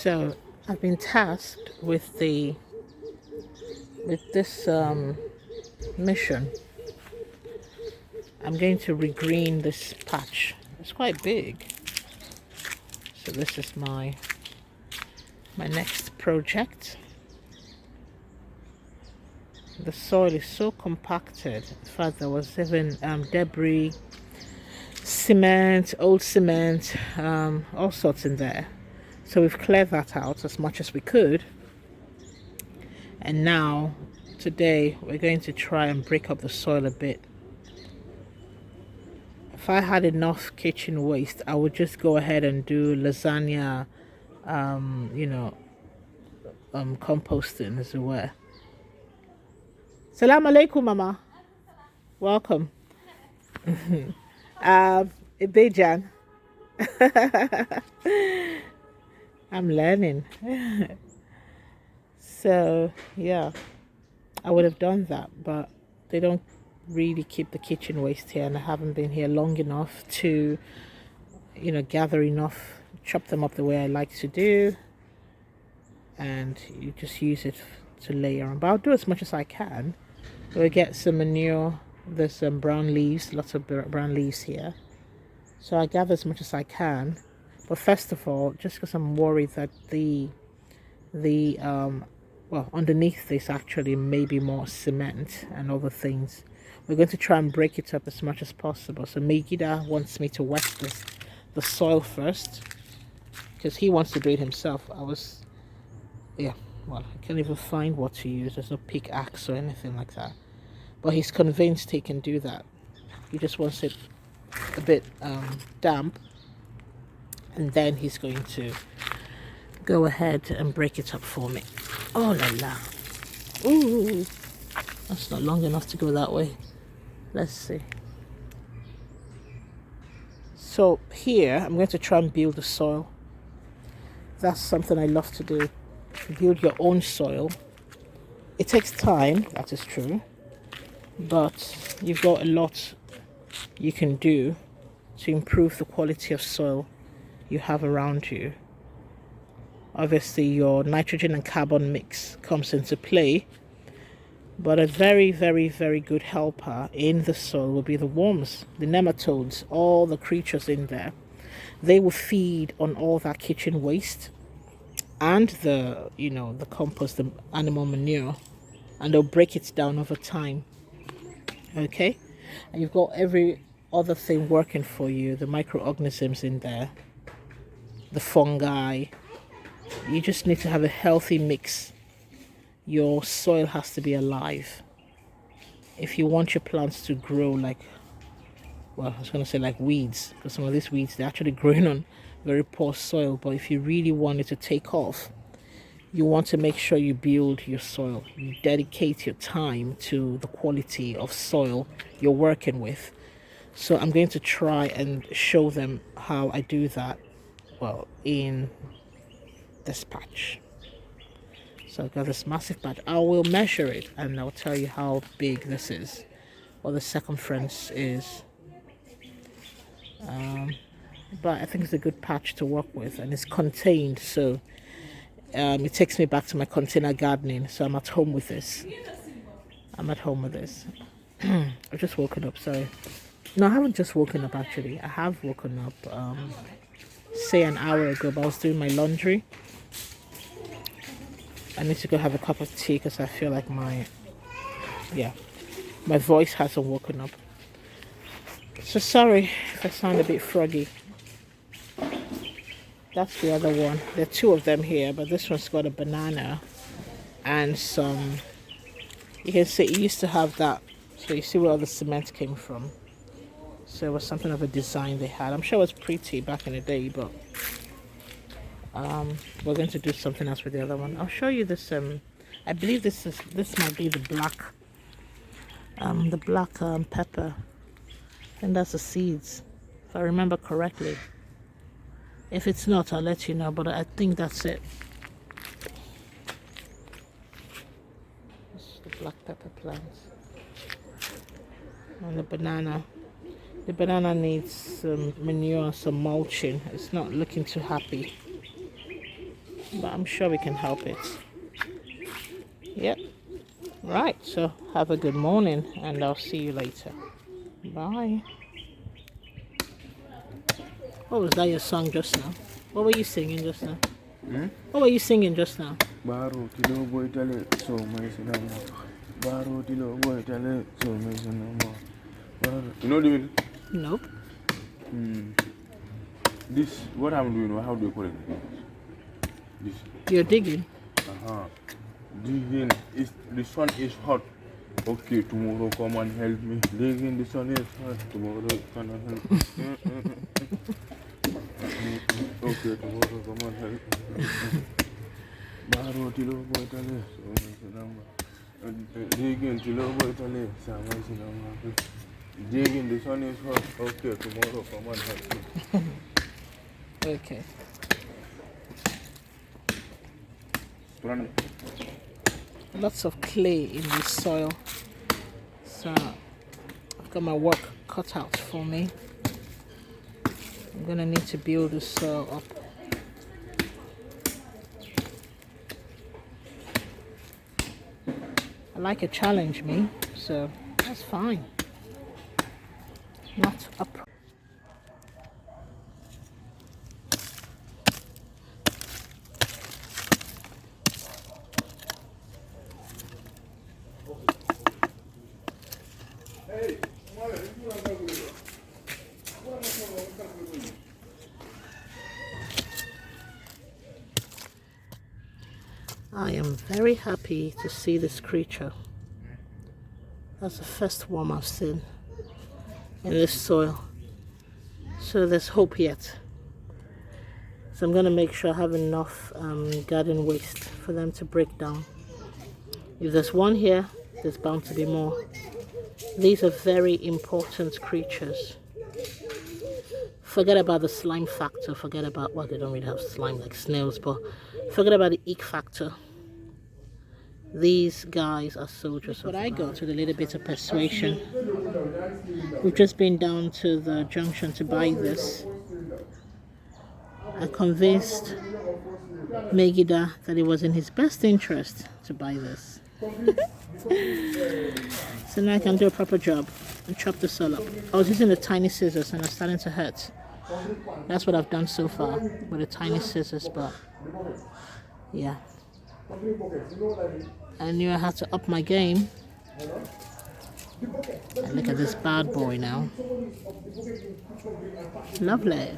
So I've been tasked with this mission. I'm going to regreen this patch. It's quite big. So this is my next project. The soil is so compacted. In fact, there was even debris, cement, old cement, all sorts in there. So we've cleared that out as much as we could. And now, today, we're going to try and break up the soil a bit. If I had enough kitchen waste, I would just go ahead and do lasagna, composting as it were. Salam alaikum, Mama. Welcome. Ibejan. I'm learning. So, yeah, I would have done that, but they don't really keep the kitchen waste here, and I haven't been here long enough to, gather enough, chop them up the way I like to do, and you just use it to layer on. But I'll do as much as I can. We'll get some manure. There's some brown leaves, lots of brown leaves here. So I gather as much as I can. But first of all, just because I'm worried that underneath this actually maybe more cement and other things. We're going to try and break it up as much as possible. So Megida wants me to wet the soil first, because he wants to do it himself. I can't even find what to use. There's no pickaxe or anything like that. But he's convinced he can do that. He just wants it a bit damp. And then he's going to go ahead and break it up for me. Oh la la. Ooh. That's not long enough to go that way. Let's see. So here, I'm going to try and build the soil. That's something I love to do. Build your own soil. It takes time, that is true. But you've got a lot you can do to improve the quality of soil you have around you. Obviously, your nitrogen and carbon mix comes into play, but a very, very, very good helper in the soil will be the worms, the nematodes, all the creatures in there. They will feed on all that kitchen waste and the compost, the animal manure, and they'll break it down over time. Okay, and you've got every other thing working for you, the microorganisms in there, the fungi. You just need to have a healthy mix. Your soil has to be alive. If you want your plants to grow like weeds, because some of these weeds, they're actually growing on very poor soil. But if you really want it to take off, you want to make sure you build your soil. You dedicate your time to the quality of soil you're working with. So I'm going to try and show them how I do that, in this patch. So I've got this massive patch. I will measure it and I'll tell you how big this is, what the circumference is. But I think it's a good patch to work with, and it's contained, so it takes me back to my container gardening. So I'm at home with this. I've just woken up, sorry. No, I haven't just woken up actually. I have woken up say an hour ago, but I was doing my laundry. I need to go have a cup of tea because I feel like my voice hasn't woken up. So sorry if I sound a bit froggy. That's the other one. There are two of them here, but this one's got a banana and some. You can see it used to have that. So you see where all the cement came from. So it was something of a design they had. I'm sure it was pretty back in the day, but we're going to do something else with the other one. I'll show you this. I believe this might be the black pepper, and that's the seeds, if I remember correctly. If it's not, I'll let you know, but I think that's it. This is the black pepper plants. And the banana. The banana needs some manure, some mulching. It's not looking too happy. but I'm sure we can help it. Yep. Right, so have a good morning and I'll see you later. Bye. What was that your song just now? What were you singing just now? What were you singing just now? Baro tilo boy tale so my sinama. Baro tilo boy tale so my sinama. You know the meaning? Nope. This what I'm doing. How do you call it? This. You're digging. Digging is the sun is hot. Okay, tomorrow come and help me. Digging the sun is hot. Tomorrow come and help me. Okay, tomorrow come and help me. Baro tilo boy tale so my sinama. Digging tilo boy tale so my sinama. Digging the sun is hot. Okay, tomorrow come and help me. Okay. Lots of clay in this soil. So I've got my work cut out for me. I'm gonna need to build the soil up. I like a challenge me, so that's fine. Not a problem. I am very happy to see this creature. That's the first worm I've seen in this soil. So there's hope yet. So I'm going to make sure I have enough garden waste for them to break down. If there's one here, there's bound to be more. These are very important creatures. Forget about the slime factor. Forget about, well, they don't really have slime like snails, but forget about the ick factor. These guys are soldiers. What I got with a little bit of persuasion. We've just been down to the junction to buy this. I convinced Megida that it was in his best interest to buy this. So now I can do a proper job and chop the soil up. I was using the tiny scissors and it's starting to hurt. That's what I've done so far with the tiny scissors, but yeah. I knew I had to up my game. And look at this bad boy now. Lovely.